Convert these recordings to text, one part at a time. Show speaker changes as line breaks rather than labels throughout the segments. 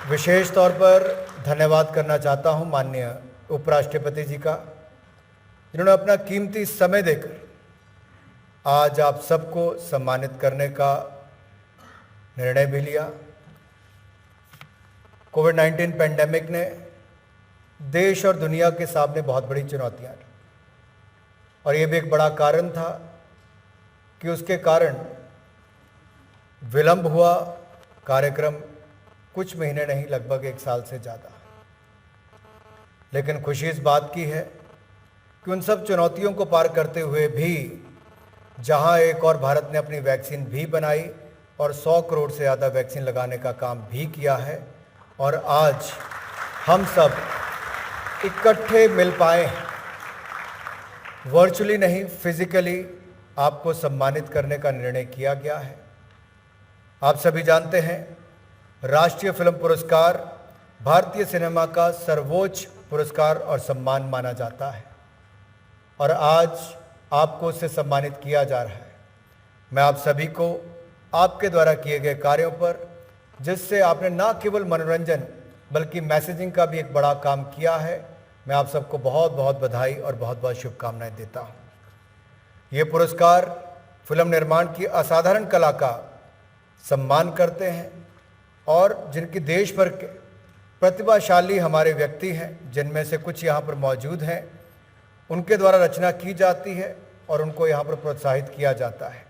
विशेष तौर पर धन्यवाद करना चाहता हूं माननीय उपराष्ट्रपति जी का, जिन्होंने अपना कीमती समय देकर आज आप सबको सम्मानित करने का निर्णय भी लिया। कोविड-19 पेंडेमिक ने देश और दुनिया के सामने बहुत बड़ी चुनौतियां ली और ये भी एक बड़ा कारण था कि उसके कारण विलंब हुआ कार्यक्रम कुछ महीने नहीं, लगभग 1 साल से ज़्यादा। लेकिन खुशी इस बात की है कि उन सब चुनौतियों को पार करते हुए भी जहां एक और भारत ने अपनी वैक्सीन भी बनाई और 100 करोड़ से ज़्यादा वैक्सीन लगाने का काम भी किया है और आज हम सब इकट्ठे मिल पाए, वर्चुअली नहीं फिजिकली आपको सम्मानित करने का निर्णय किया गया है। आप सभी जानते हैं, राष्ट्रीय फिल्म पुरस्कार भारतीय सिनेमा का सर्वोच्च पुरस्कार और सम्मान माना जाता है और आज आपको उससे सम्मानित किया जा रहा है। मैं आप सभी को आपके द्वारा किए गए कार्यों पर, जिससे आपने न केवल मनोरंजन बल्कि मैसेजिंग का भी एक बड़ा काम किया है, मैं आप सबको बहुत बहुत बधाई और बहुत बहुत शुभकामनाएं देता हूं। ये पुरस्कार फिल्म निर्माण की असाधारण कला का सम्मान करते हैं और जिनकी देश भर के प्रतिभाशाली हमारे व्यक्ति हैं, जिनमें से कुछ यहाँ पर मौजूद हैं, उनके द्वारा रचना की जाती है और उनको यहाँ पर प्रोत्साहित किया जाता है।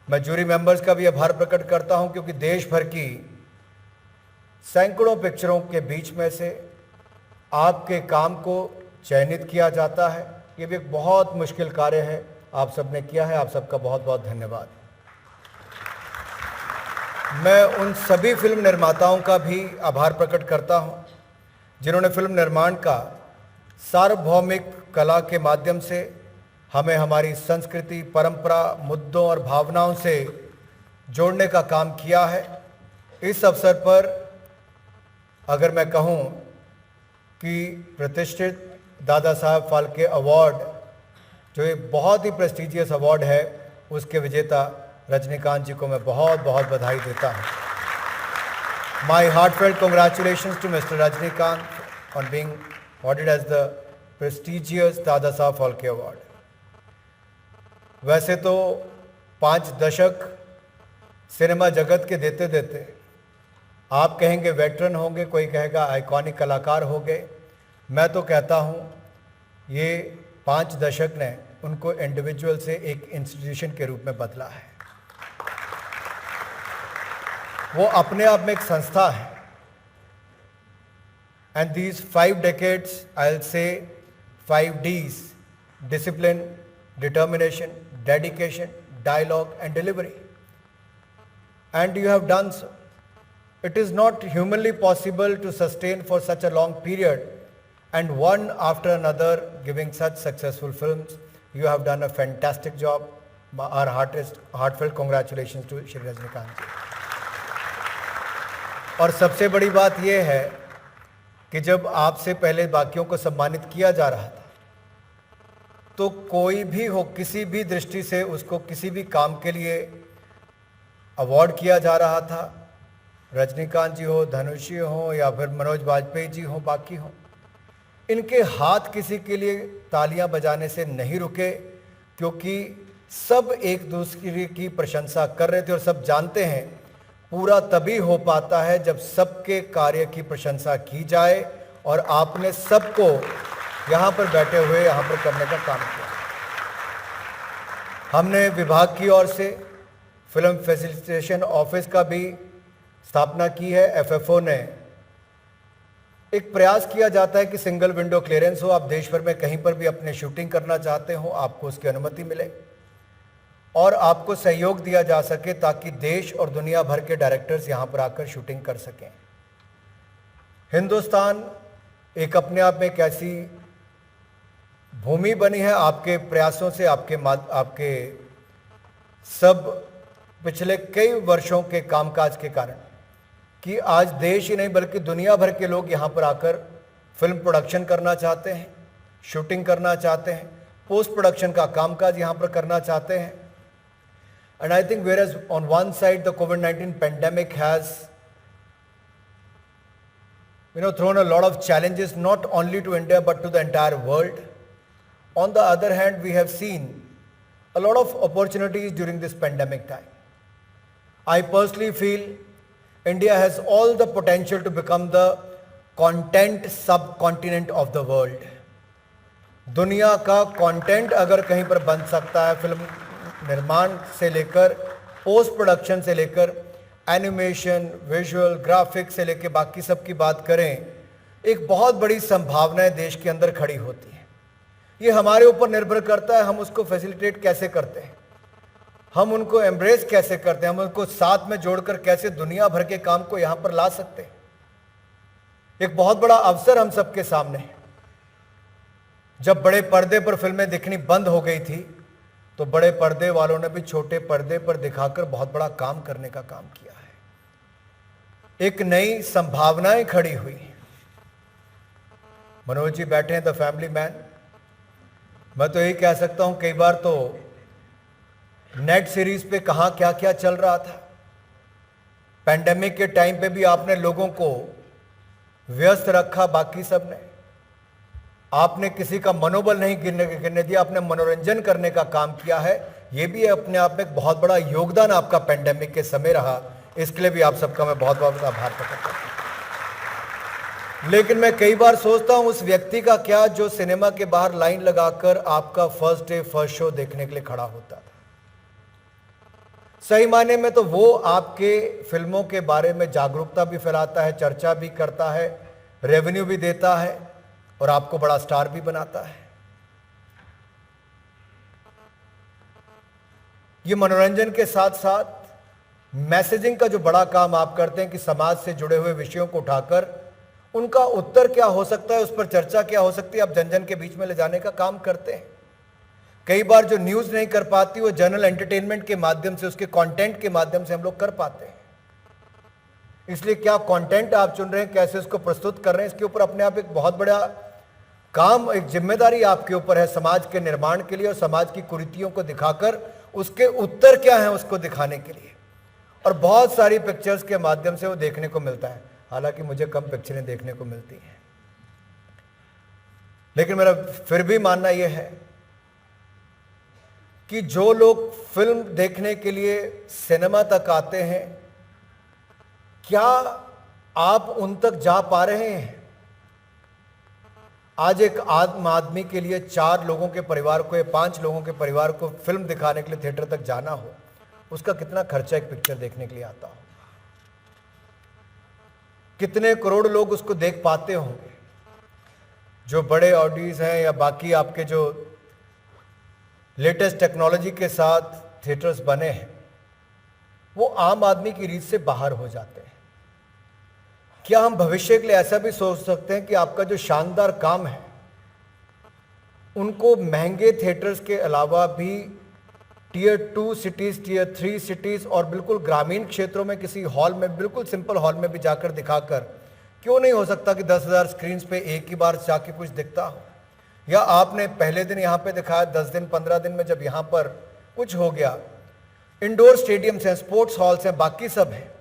मैं जूरी मेंबर्स का भी आभार प्रकट करता हूँ, क्योंकि देश भर की सैकड़ों पिक्चरों के बीच में से आपके काम को चयनित किया जाता है। ये भी एक बहुत मुश्किल कार्य है, आप सबने किया है, आप सबका बहुत बहुत धन्यवाद। मैं उन सभी फिल्म निर्माताओं का भी आभार प्रकट करता हूं, जिन्होंने फिल्म निर्माण का सार्वभौमिक कला के माध्यम से हमें हमारी संस्कृति, परंपरा, मुद्दों और भावनाओं से जोड़ने का काम किया है। इस अवसर पर अगर मैं कहूं कि प्रतिष्ठित दादा साहब फाल्के अवार्ड, जो एक बहुत ही प्रेस्टिजियस अवार्ड है, उसके विजेता रजनीकांत जी को मैं बहुत बहुत बधाई देता हूँ। माई heartfelt congratulations to Mr. Rajnikant on being awarded as the prestigious Dada Saheb Phalke award. वैसे तो 5 दशक सिनेमा जगत के देते देते आप कहेंगे वेटरन होंगे, कोई कहेगा आइकॉनिक कलाकार हो गए। मैं तो कहता हूँ ये 5 दशक ने उनको इंडिविजुअल से एक इंस्टीट्यूशन के रूप में बदला है। वो अपने आप में एक संस्था है। And these 5 decades, I'll say 5 Ds: discipline, determination, dedication, dialogue and delivery. And you have done so. It is not humanly possible to sustain for such a long period and one after another giving such successful films. You have done a fantastic job. Our heartfelt congratulations to Shri Rajnikant ji. और सबसे बड़ी बात यह है कि जब आपसे पहले बाकियों को सम्मानित किया जा रहा था, तो कोई भी हो, किसी भी दृष्टि से उसको किसी भी काम के लिए अवार्ड किया जा रहा था, रजनीकांत जी हो, धनुष जी हो या फिर मनोज वाजपेयी जी हो, बाकी हो, इनके हाथ किसी के लिए तालियां बजाने से नहीं रुके, क्योंकि सब एक दूसरे की प्रशंसा कर रहे थे और सब जानते हैं पूरा तभी हो पाता है जब सबके कार्य की प्रशंसा की जाए और आपने सबको यहाँ पर बैठे हुए यहाँ पर करने का काम किया। हमने विभाग की ओर से फिल्म फैसिलिटेशन ऑफिस का भी स्थापना की है। FFO ने एक प्रयास किया जाता है कि सिंगल विंडो क्लियरेंस हो, आप देश भर में कहीं पर भी अपने शूटिंग करना चाहते हो, आपको उसकी अनुमति मिले और आपको सहयोग दिया जा सके ताकि देश और दुनिया भर के डायरेक्टर्स यहाँ पर आकर शूटिंग कर सकें। हिंदुस्तान एक अपने आप में एक ऐसी भूमि बनी है आपके प्रयासों से, आपके सब पिछले कई वर्षों के कामकाज के कारण, कि आज देश ही नहीं बल्कि दुनिया भर के लोग यहाँ पर आकर फिल्म प्रोडक्शन करना चाहते हैं, शूटिंग करना चाहते हैं, पोस्ट प्रोडक्शन का कामकाज यहाँ पर करना चाहते हैं। And I think whereas on one side the COVID-19 pandemic has thrown a lot of challenges not only to India but to the entire world. On the other hand, we have seen a lot of opportunities during this pandemic time. I personally feel India has all the potential to become the content subcontinent of the world. दुनिया का content अगर कहीं पर बन सकता है, film निर्माण से लेकर पोस्ट प्रोडक्शन से लेकर एनिमेशन, विजुअल, ग्राफिक्स से लेकर बाकी सब की बात करें, एक बहुत बड़ी संभावनाएं देश के अंदर खड़ी होती हैं। ये हमारे ऊपर निर्भर करता है हम उसको फैसिलिटेट कैसे करते हैं, हम उनको एम्ब्रेस कैसे करते हैं, हम उनको साथ में जोड़कर कैसे दुनिया भर के काम को यहां पर ला सकते हैं। एक बहुत बड़ा अवसर हम सबके सामने है। जब बड़े पर्दे पर फिल्में दिखनी बंद हो गई थी तो बड़े पर्दे वालों ने भी छोटे पर्दे पर दिखाकर बहुत बड़ा काम करने का काम किया है। एक नई संभावनाएं खड़ी हुई। मनोज जी बैठे हैं द फैमिली मैन। मैं तो यही कह सकता हूं, कई बार तो नेट सीरीज पे कहां क्या क्या चल रहा था। पैंडेमिक के टाइम पे भी आपने लोगों को व्यस्त रखा, बाकी सब ने। आपने किसी का मनोबल नहीं गिरने दिया, आपने मनोरंजन करने का काम किया है। यह भी अपने आप में एक बहुत बड़ा योगदान आपका पैंडेमिक के समय रहा। इसके लिए भी आप सबका मैं बहुत बहुत आभार प्रकट करता हूं। लेकिन मैं कई बार सोचता हूं उस व्यक्ति का क्या जो सिनेमा के बाहर लाइन लगाकर आपका फर्स्ट डे फर्स्ट शो देखने के लिए खड़ा होता था। सही मायने में तो वो आपके फिल्मों के बारे में जागरूकता भी फैलाता है, चर्चा भी करता है, रेवेन्यू भी देता है और आपको बड़ा स्टार भी बनाता है। ये मनोरंजन के साथ साथ मैसेजिंग का जो बड़ा काम आप करते हैं कि समाज से जुड़े हुए विषयों को उठाकर उनका उत्तर क्या हो सकता है, उस पर चर्चा क्या हो सकती है, आप जन जन के बीच में ले जाने का काम करते हैं। कई बार जो न्यूज नहीं कर पाती वो जनरल एंटरटेनमेंट के माध्यम से, उसके कंटेंट के माध्यम से हम लोग कर पाते हैं। इसलिए क्या कंटेंट आप चुन रहे हैं, कैसे उसको प्रस्तुत कर रहे हैं, इसके ऊपर अपने आप एक बहुत बड़ा काम, एक जिम्मेदारी आपके ऊपर है समाज के निर्माण के लिए और समाज की कुरीतियों को दिखाकर उसके उत्तर क्या है उसको दिखाने के लिए। और बहुत सारी पिक्चर्स के माध्यम से वो देखने को मिलता है। हालांकि मुझे कम पिक्चरें देखने को मिलती हैं, लेकिन मेरा फिर भी मानना यह है कि जो लोग फिल्म देखने के लिए सिनेमा तक आते हैं, क्या आप उन तक जा पा रहे हैं? आज एक आदमी के लिए 4 लोगों के परिवार को या 5 लोगों के परिवार को फिल्म दिखाने के लिए थिएटर तक जाना हो, उसका कितना खर्चा एक पिक्चर देखने के लिए आता हो, कितने करोड़ लोग उसको देख पाते होंगे। जो बड़े ऑडियंस हैं या बाकी आपके जो लेटेस्ट टेक्नोलॉजी के साथ थिएटर्स बने हैं, वो आम आदमी की रीत से बाहर हो जाते हैं। क्या हम भविष्य के लिए ऐसा भी सोच सकते हैं कि आपका जो शानदार काम है उनको महंगे थिएटर्स के अलावा भी टियर 2 सिटीज, टियर 3 सिटीज और बिल्कुल ग्रामीण क्षेत्रों में किसी हॉल में, बिल्कुल सिंपल हॉल में भी जाकर दिखाकर, क्यों नहीं हो सकता कि 10,000 स्क्रीन पे एक ही बार जाके कुछ दिखता हो? या आपने पहले दिन यहाँ पे दिखाया, 10 दिन 15 दिन में जब यहाँ पर कुछ हो गया, इंडोर स्टेडियम्स हैं, स्पोर्ट्स हॉल्स हैं, बाकी सब हैं,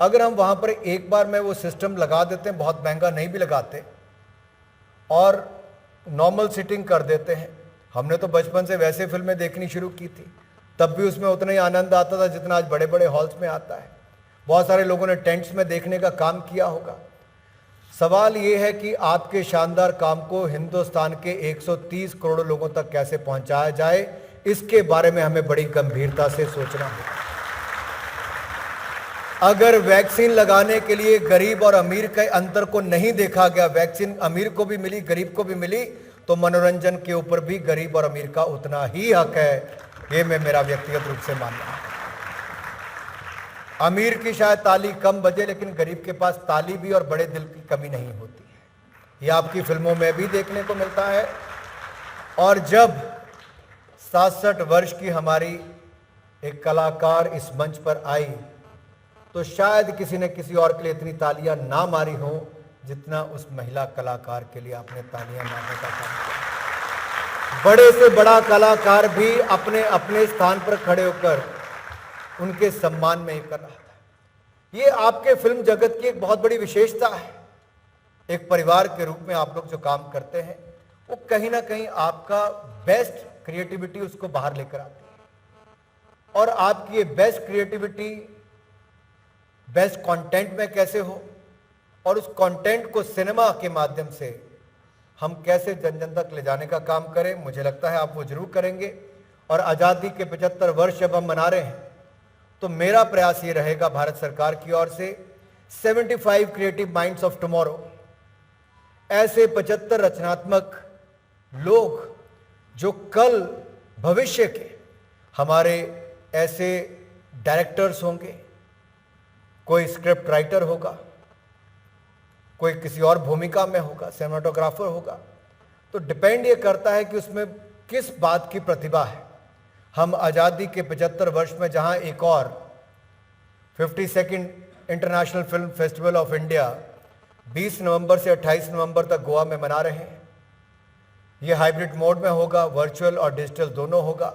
अगर हम वहाँ पर एक बार में वो सिस्टम लगा देते हैं, बहुत महंगा नहीं भी लगाते, और नॉर्मल सिटिंग कर देते हैं। हमने तो बचपन से वैसे फिल्में देखनी शुरू की थी, तब भी उसमें उतना ही आनंद आता था जितना आज बड़े बड़े हॉल्स में आता है। बहुत सारे लोगों ने टेंट्स में देखने का काम किया होगा। सवाल ये है कि आपके शानदार काम को हिंदुस्तान के 130 करोड़ लोगों तक कैसे पहुंचाया जाए, इसके बारे में हमें बड़ी गंभीरता से सोचना होगा। अगर वैक्सीन लगाने के लिए गरीब और अमीर के अंतर को नहीं देखा गया, वैक्सीन अमीर को भी मिली, गरीब को भी मिली, तो मनोरंजन के ऊपर भी गरीब और अमीर का उतना ही हक है। ये मैं मेरा व्यक्तिगत रूप से मानना है। अमीर की शायद ताली कम बजे, लेकिन गरीब के पास ताली भी और बड़े दिल की कमी नहीं होती है। ये आपकी फिल्मों में भी देखने को मिलता है। और जब 67 वर्ष की हमारी एक कलाकार इस मंच पर आई, तो शायद किसी ने किसी और के लिए इतनी तालियां ना मारी हो जितना उस महिला कलाकार के लिए आपने तालियां मारने का काम किया। बड़े से बड़ा कलाकार भी अपने अपने स्थान पर खड़े होकर उनके सम्मान में ही कर रहा था। ये आपके फिल्म जगत की एक बहुत बड़ी विशेषता है। एक परिवार के रूप में आप लोग जो काम करते हैं वो कहीं ना कहीं आपका बेस्ट क्रिएटिविटी उसको बाहर लेकर आती है। और आपकी ये बेस्ट क्रिएटिविटी बेस्ट कंटेंट में कैसे हो और उस कंटेंट को सिनेमा के माध्यम से हम कैसे जन जन तक ले जाने का काम करें, मुझे लगता है आप वो जरूर करेंगे। और आज़ादी के 75 वर्ष जब हम मना रहे हैं तो मेरा प्रयास ये रहेगा भारत सरकार की ओर से 75 क्रिएटिव माइंड्स ऑफ टुमारो, ऐसे 75 रचनात्मक लोग जो कल भविष्य के हमारे ऐसे डायरेक्टर्स होंगे, कोई स्क्रिप्ट राइटर होगा, कोई किसी और भूमिका में होगा, सिनेमाटोग्राफर होगा, तो डिपेंड ये करता है कि उसमें किस बात की प्रतिभा है। हम आज़ादी के 75 वर्ष में जहां एक और 52nd international film festival of India 20 नवंबर से 28 नवंबर तक गोवा में मना रहे हैं। ये हाइब्रिड मोड में होगा, वर्चुअल और डिजिटल दोनों होगा।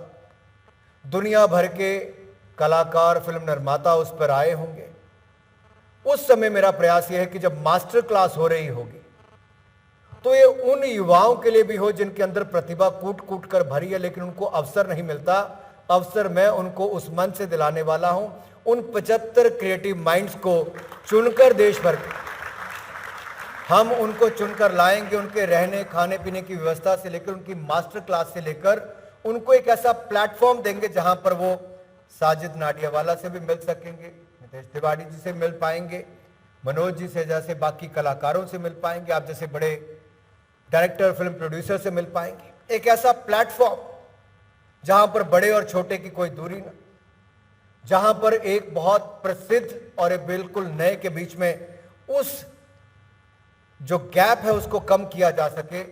दुनिया भर के कलाकार, फिल्म निर्माता उस पर आए होंगे। उस समय मेरा प्रयास यह है कि जब मास्टर क्लास हो रही होगी तो ये उन युवाओं के लिए भी हो जिनके अंदर प्रतिभा कूट कूट कर भरी है लेकिन उनको अवसर नहीं मिलता। अवसर मैं उनको उस मंच से दिलाने वाला हूं। उन 75 क्रिएटिव माइंड्स को चुनकर देश भर के हम उनको चुनकर लाएंगे। उनके रहने खाने पीने की व्यवस्था से लेकर उनकी मास्टर क्लास से लेकर उनको एक ऐसा प्लेटफॉर्म देंगे जहां पर वो साजिद नाडियावाला से भी मिल सकेंगे, नितेश तिवारी जी से मिल पाएंगे, मनोज जी से जैसे बाकी कलाकारों से मिल पाएंगे, आप जैसे बड़े डायरेक्टर, फिल्म प्रोड्यूसर से मिल पाएंगे। एक ऐसा प्लेटफॉर्म जहां पर बड़े और छोटे की कोई दूरी ना, जहां पर एक बहुत प्रसिद्ध और एक बिल्कुल नए के बीच में उस जो गैप है उसको कम किया जा सके।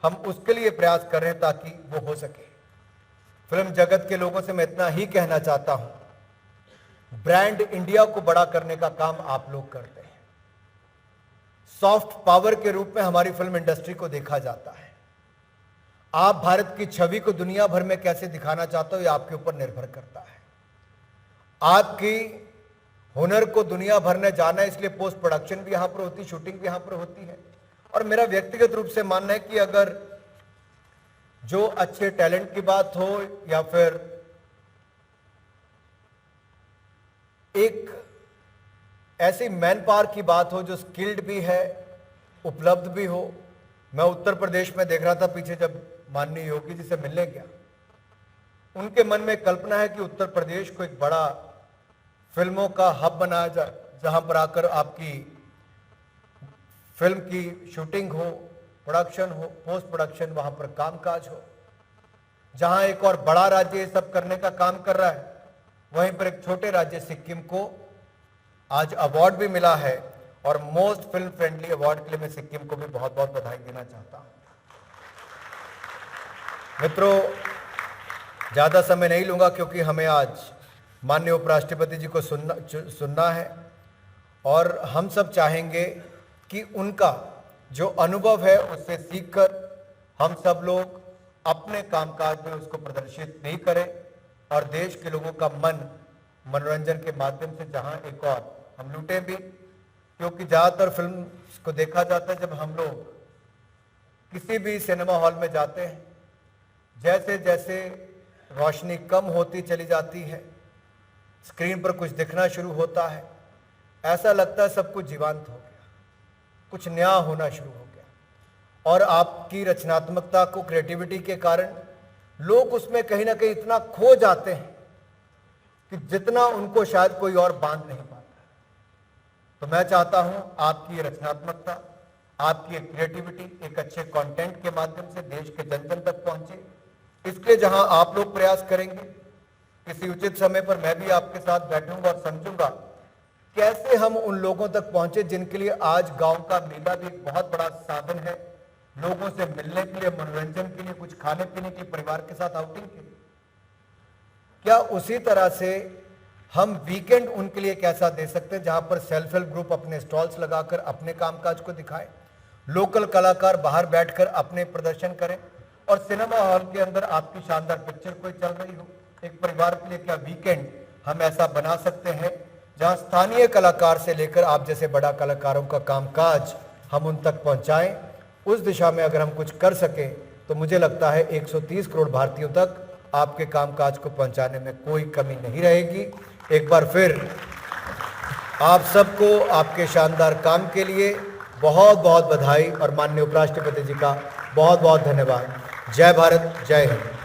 हम उसके लिए प्रयास कर रहे हैं ताकि वो हो सके। फिल्म जगत के लोगों से मैं इतना ही कहना चाहता हूं, ब्रांड इंडिया को बड़ा करने का काम आप लोग करते हैं। सॉफ्ट पावर के रूप में हमारी फिल्म इंडस्ट्री को देखा जाता है। आप भारत की छवि को दुनिया भर में कैसे दिखाना चाहते हो ये आपके ऊपर निर्भर करता है। आपकी हुनर को दुनिया भर ने जाना है, इसलिए पोस्ट प्रोडक्शन भी यहां पर होती है, शूटिंग भी यहां पर होती है। और मेरा व्यक्तिगत रूप से मानना है कि अगर जो अच्छे टैलेंट की बात हो या फिर एक ऐसी मैन पावर की बात हो जो स्किल्ड भी है, उपलब्ध भी हो। मैं उत्तर प्रदेश में देख रहा था पीछे जब माननीय योगी जी से मिलने गया, उनके मन में कल्पना है कि उत्तर प्रदेश को एक बड़ा फिल्मों का हब बनाया जाए, जहां पर आकर आपकी फिल्म की शूटिंग हो, प्रोडक्शन हो, पोस्ट प्रोडक्शन, वहां पर कामकाज हो। जहां एक और बड़ा राज्य ये सब करने का काम कर रहा है, वहीं पर एक छोटे राज्य सिक्किम को आज अवार्ड भी मिला है। और मोस्ट फिल्म फ्रेंडली अवार्ड के लिए मैं सिक्किम को भी बहुत बहुत बधाई देना चाहता हूं। मित्रों, ज्यादा समय नहीं लूंगा क्योंकि हमें आज माननीय उपराष्ट्रपति जी को सुनना है और हम सब चाहेंगे कि उनका जो अनुभव है उससे सीखकर हम सब लोग अपने कामकाज में उसको प्रदर्शित भी करें और देश के लोगों का मन मनोरंजन के माध्यम से जहां एक और हम लूटें भी। क्योंकि ज़्यादातर फिल्म को देखा जाता है जब हम लोग किसी भी सिनेमा हॉल में जाते हैं, जैसे जैसे रोशनी कम होती चली जाती है, स्क्रीन पर कुछ दिखना शुरू होता है, ऐसा लगता है सब कुछ जीवंत हो गया, कुछ नया होना शुरू हो गया। और आपकी रचनात्मकता को, क्रिएटिविटी के कारण लोग उसमें कहीं ना कहीं इतना खो जाते हैं कि जितना उनको शायद कोई और बांध नहीं पाता। तो मैं चाहता हूं आपकी रचनात्मकता, आपकी क्रिएटिविटी एक अच्छे कंटेंट के माध्यम से देश के जन जन तक पहुंचे। इसके जहां आप लोग प्रयास करेंगे, किसी उचित समय पर मैं भी आपके साथ बैठूंगा और समझूंगा कैसे हम उन लोगों तक पहुंचे जिनके लिए आज गांव का मेला भी एक बहुत बड़ा साधन है, लोगों से मिलने के लिए, मनोरंजन के लिए, कुछ खाने पीने के लिए, परिवार के साथ आउटिंग के लिए। क्या उसी तरह से हम वीकेंड उनके लिए कैसा दे सकते हैं जहां पर सेल्फ हेल्प ग्रुप अपने स्टॉल्स लगाकर अपने कामकाज को दिखाएं, लोकल कलाकार बाहर बैठकर अपने प्रदर्शन करें और सिनेमा हॉल के अंदर आपकी शानदार पिक्चर कोई चल रही हो। एक परिवार के लिए क्या वीकेंड हम ऐसा बना सकते हैं जहां स्थानीय कलाकार से लेकर आप जैसे बड़ा कलाकारों का कामकाज हम उन तक पहुंचाएं। उस दिशा में अगर हम कुछ कर सकें तो मुझे लगता है 130 करोड़ भारतीयों तक आपके कामकाज को पहुंचाने में कोई कमी नहीं रहेगी। एक बार फिर आप सबको आपके शानदार काम के लिए बहुत बहुत बधाई और माननीय उपराष्ट्रपति जी का बहुत बहुत धन्यवाद। जय भारत, जय हिंद।